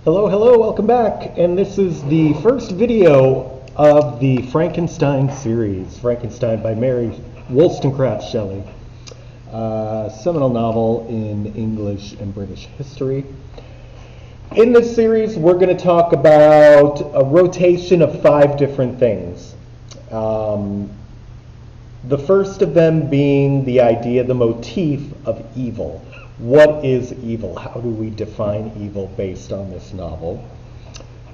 Hello, hello, welcome back. And this is the first video of the Frankenstein series, Frankenstein by Mary Wollstonecraft Shelley, a seminal novel in English and British history. In this series, we're going to talk about a rotation of 5 different things. The first of them being the idea, the motif of evil. What is evil? How do we define evil based on this novel?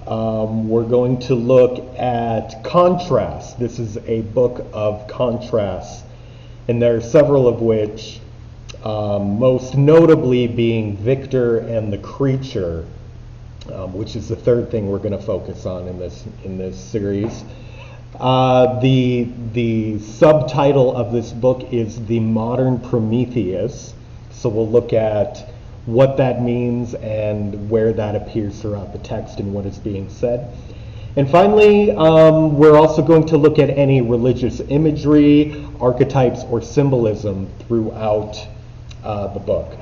We're going to look at contrast. This is a book of contrasts, and there are several of which, most notably being Victor and the creature, which is the third thing we're going to focus on in this series. The subtitle of this book is The Modern Prometheus. So we'll look at what that means and where that appears throughout the text and what is being said. And finally, we're also going to look at any religious imagery, archetypes, or symbolism throughout the book.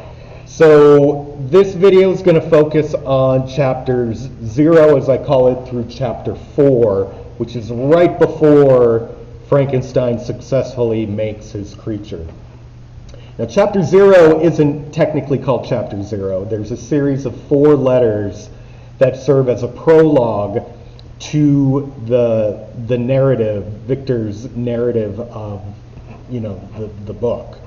So this video is going to focus on chapters 0, as I call it, through chapter 4, which is right before Frankenstein successfully makes his creature. Now, chapter 0 isn't technically called chapter 0. There's a series of 4 letters that serve as a prologue to the narrative, Victor's narrative of, the book.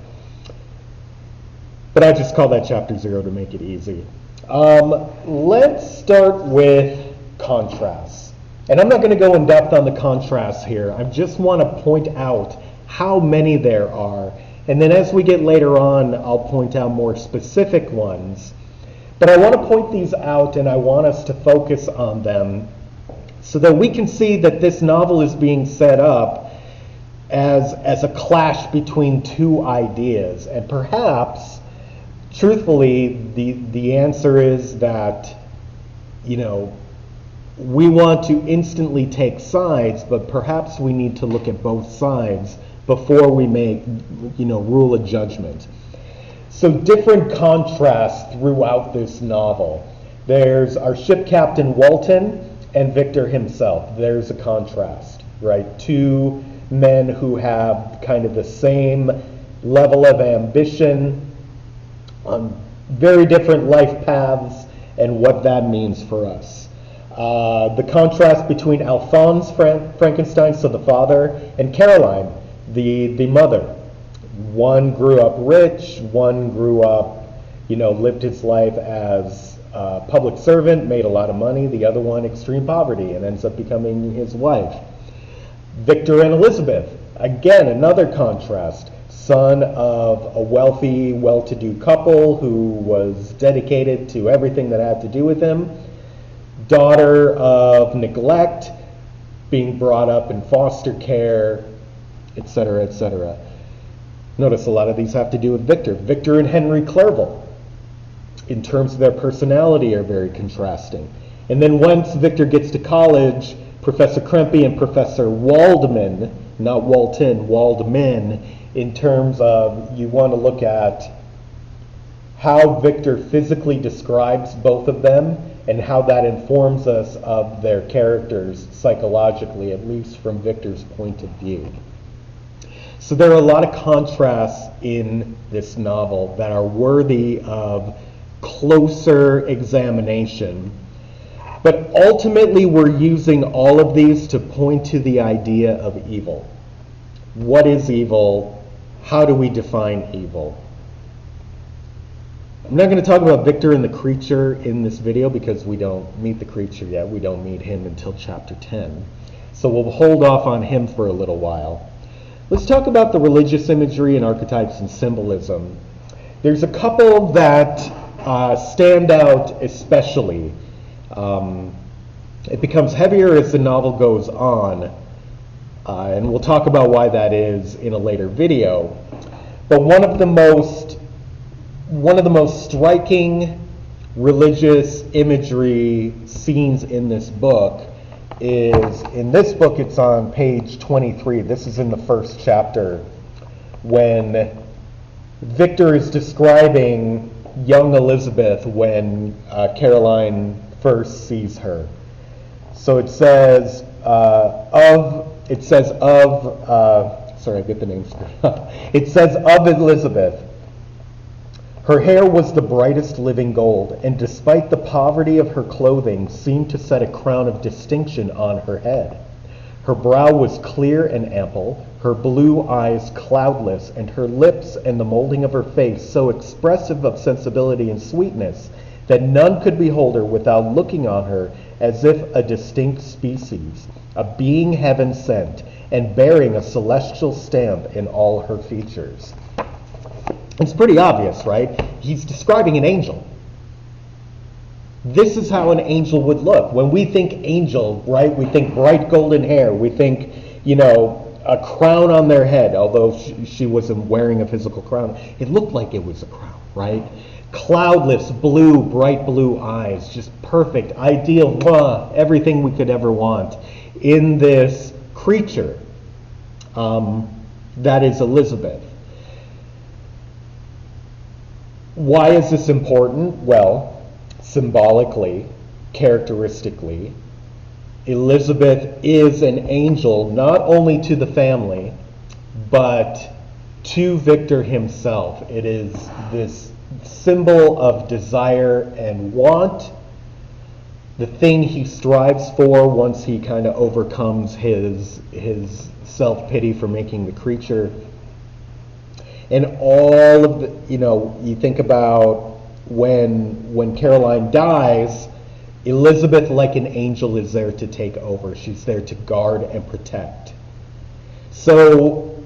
But I just call that chapter 0 to make it easy. Let's start with contrasts. And I'm not going to go in depth on the contrasts here. I just want to point out how many there are. And then as we get later on, I'll point out more specific ones. But I want to point these out, and I want us to focus on them so that we can see that this novel is being set up as a clash between 2 ideas. And perhaps, truthfully, the answer is that, we want to instantly take sides, but perhaps we need to look at both sides before we make, rule a judgment. So different contrasts throughout this novel. There's our ship captain Walton and Victor himself. There's a contrast, right? 2 men who have kind of the same level of ambition on very different life paths and what that means for us. The contrast between Alphonse Frankenstein, so the father, and Caroline, the mother. One grew up rich, one grew up, lived his life as a public servant, made a lot of money. The other one, extreme poverty, and ends up becoming his wife. Victor and Elizabeth, again, another contrast. Son of a wealthy, well-to-do couple who was dedicated to everything that had to do with him. Daughter of neglect, being brought up in foster care, etc., etc. Notice a lot of these have to do with Victor. Victor and Henry Clerval, in terms of their personality, are very contrasting. And then once Victor gets to college, Professor Krempe and Professor Waldman, not Walton, Waldman, in terms of you want to look at how Victor physically describes both of them and how that informs us of their characters psychologically, at least from Victor's point of view. So there are a lot of contrasts in this novel that are worthy of closer examination. But ultimately, we're using all of these to point to the idea of evil. What is evil? How do we define evil? I'm not going to talk about Victor and the creature in this video because we don't meet the creature yet. We don't meet him until chapter 10. So we'll hold off on him for a little while. Let's talk about the religious imagery and archetypes and symbolism. There's a couple that stand out especially. It becomes heavier as the novel goes on, and we'll talk about why that is in a later video. But one of the most striking religious imagery scenes in this book is, in this book it's on page 23. This is in the first chapter, when Victor is describing young Elizabeth when Caroline first sees her. So it says sorry, I get the names. It says of Elizabeth, her hair was the brightest living gold, and despite the poverty of her clothing, seemed to set a crown of distinction on her head. Her brow was clear and ample, her blue eyes cloudless, and her lips and the molding of her face so expressive of sensibility and sweetness that none could behold her without looking on her as if a distinct species, a being heaven sent, and bearing a celestial stamp in all her features. It's pretty obvious, right? He's describing an angel. This is how an angel would look. When we think angel, right, we think bright golden hair. We think, a crown on their head, although she wasn't wearing a physical crown. It looked like it was a crown, right? Cloudless, blue, bright blue eyes, just perfect, ideal, everything we could ever want in this creature that is Elizabeth. Why is this important? Well, symbolically, characteristically, Elizabeth is an angel not only to the family, but to Victor himself. It is this symbol of desire and want, the thing he strives for once he kind of overcomes his self-pity for making the creature. And all of the, you think about when Caroline dies, Elizabeth, like an angel, is there to take over. She's there to guard and protect. So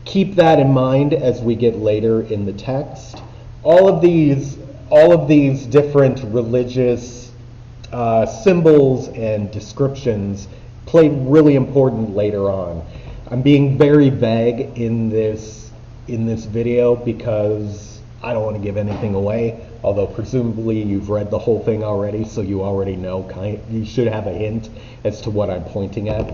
keep that in mind as we get later in the text. All of these different religious symbols and descriptions play really important later on. I'm being very vague in this video because I don't want to give anything away, although presumably you've read the whole thing already, so you already know, you should have a hint as to what I'm pointing at.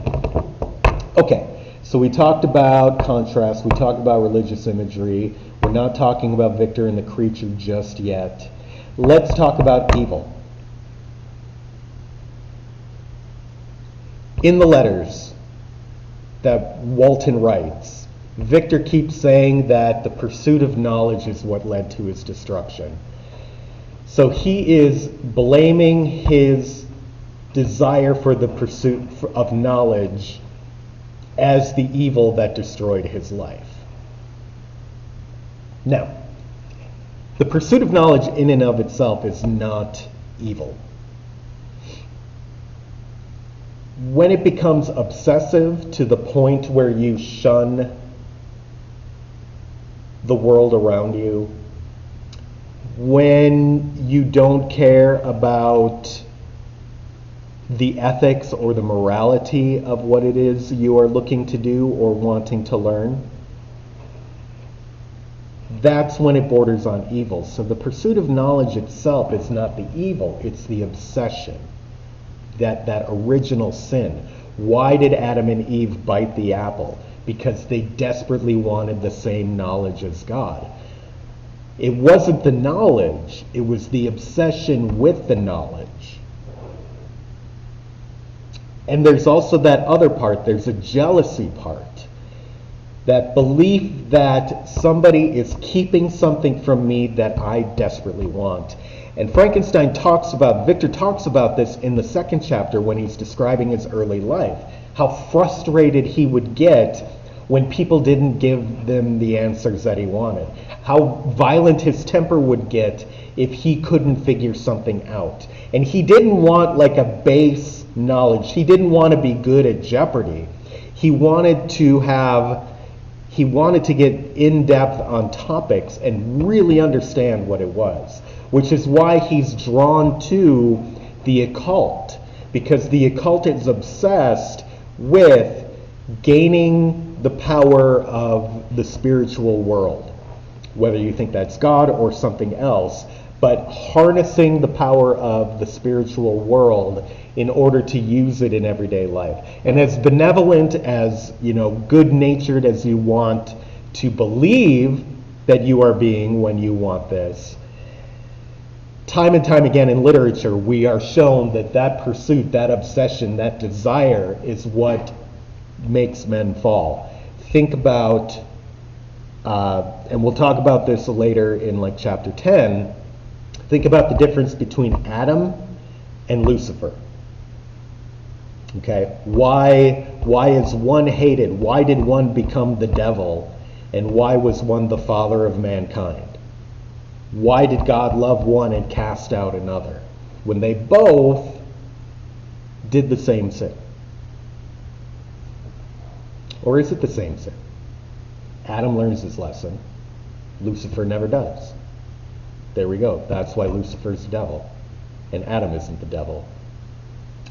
Okay, so we talked about contrast, we talked about religious imagery. We're not talking about Victor and the creature just yet. Let's talk about evil. In the letters that Walton writes, Victor keeps saying that the pursuit of knowledge is what led to his destruction. So he is blaming his desire for the pursuit of knowledge as the evil that destroyed his life. Now, the pursuit of knowledge in and of itself is not evil. When it becomes obsessive to the point where you shun the world around you, when you don't care about the ethics or the morality of what it is you are looking to do or wanting to learn, that's when it borders on evil. So the pursuit of knowledge itself is not the evil, it's the obsession. That original sin. Why did Adam and Eve bite the apple? Because they desperately wanted the same knowledge as God. It wasn't the knowledge, it was the obsession with the knowledge. And there's also that other part, there's a jealousy part. That belief that somebody is keeping something from me that I desperately want. And Frankenstein Victor talks about this in the second chapter when he's describing his early life. How frustrated he would get when people didn't give them the answers that he wanted. How violent his temper would get if he couldn't figure something out. And he didn't want like a base knowledge. He didn't want to be good at Jeopardy. He wanted to get in depth on topics and really understand what it was. Which is why he's drawn to the occult, because the occult is obsessed with gaining the power of the spiritual world, whether you think that's God or something else, but harnessing the power of the spiritual world in order to use it in everyday life. And as benevolent, as good-natured as you want to believe that you are being when you want this, time and time again in literature, we are shown that that pursuit, that obsession, that desire is what makes men fall. Think about, and we'll talk about this later in like chapter 10, think about the difference between Adam and Lucifer. Okay, why is one hated? Why did one become the devil? And why was one the father of mankind? Why did God love one and cast out another when they both did the same sin? Or is it the same sin? Adam learns his lesson. Lucifer never does. There we go. That's why Lucifer's the devil. And Adam isn't the devil.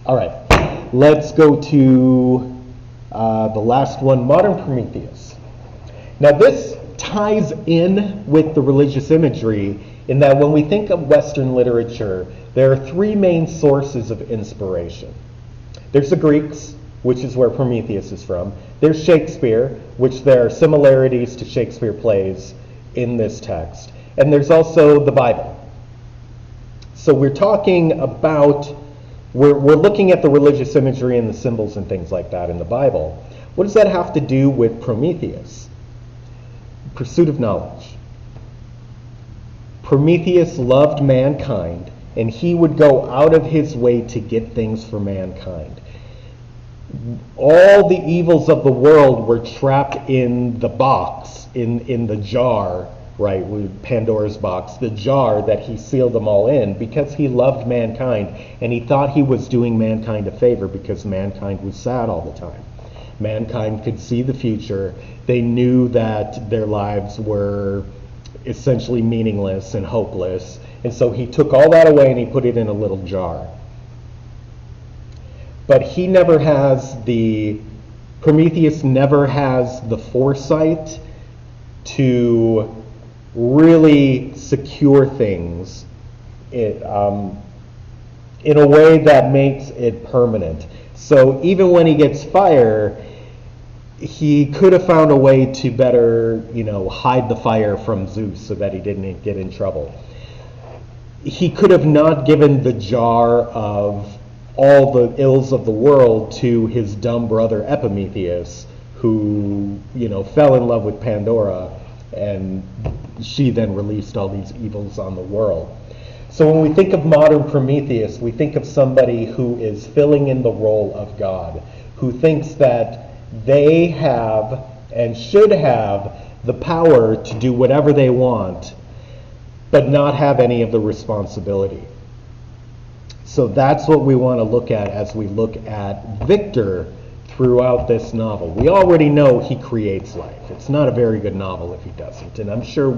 All right. Let's go to the last one, Modern Prometheus. Now this ties in with the religious imagery in that when we think of Western literature, there are three main sources of inspiration. There's the Greeks, which is where Prometheus is from. There's Shakespeare, which there are similarities to Shakespeare plays in this text. And there's also the Bible. So we're talking about, we're looking at the religious imagery and the symbols and things like that in the Bible. What does that have to do with Prometheus? Pursuit of knowledge. Prometheus loved mankind, and he would go out of his way to get things for mankind. All the evils of the world were trapped in the box, in the jar, right, with Pandora's box, the jar that he sealed them all in because he loved mankind, and he thought he was doing mankind a favor because mankind was sad all the time. Mankind could see the future. They knew that their lives were essentially meaningless and hopeless. And so he took all that away and he put it in a little jar. But Prometheus never has the foresight to really secure things in a way that makes it permanent. So even when he gets fire, he could have found a way to better, hide the fire from Zeus so that he didn't get in trouble. He could have not given the jar of all the ills of the world to his dumb brother Epimetheus, who, fell in love with Pandora, and she then released all these evils on the world. So when we think of modern Prometheus, we think of somebody who is filling in the role of God, who thinks that they have and should have the power to do whatever they want, but not have any of the responsibility. So that's what we want to look at as we look at Victor throughout this novel. We already know he creates life. It's not a very good novel if he doesn't. And I'm sure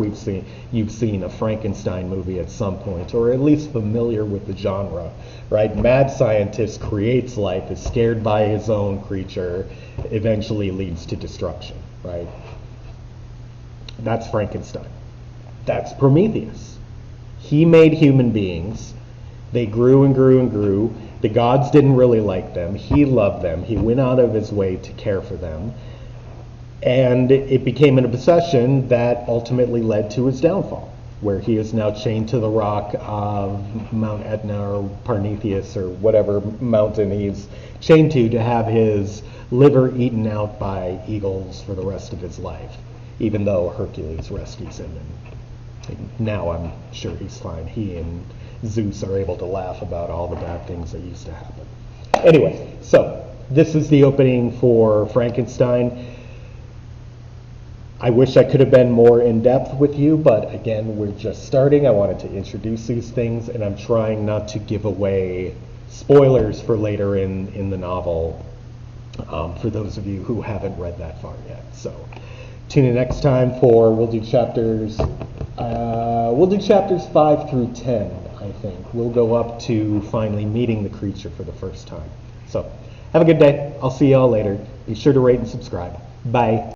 you've seen a Frankenstein movie at some point, or at least familiar with the genre, right? Mad scientist creates life, is scared by his own creature, eventually leads to destruction, right? That's Frankenstein. That's Prometheus. He made human beings. They grew and grew and grew. The gods didn't really like them. He loved them. He went out of his way to care for them. And it became an obsession that ultimately led to his downfall, where he is now chained to the rock of Mount Etna or Parnithius or whatever mountain he's chained to have his liver eaten out by eagles for the rest of his life, even though Hercules rescues him. And now I'm sure he's fine. He and Zeus are able to laugh about all the bad things that used to happen. Anyway, so this is the opening for Frankenstein. I wish I could have been more in depth with you, but again, we're just starting. I wanted to introduce these things, and I'm trying not to give away spoilers for later in the novel for those of you who haven't read that far yet. So tune in next time we'll do chapters 5 through 10. I think we'll go up to finally meeting the creature for the first time. So have a good day. I'll see you all later. Be sure to rate and subscribe. Bye.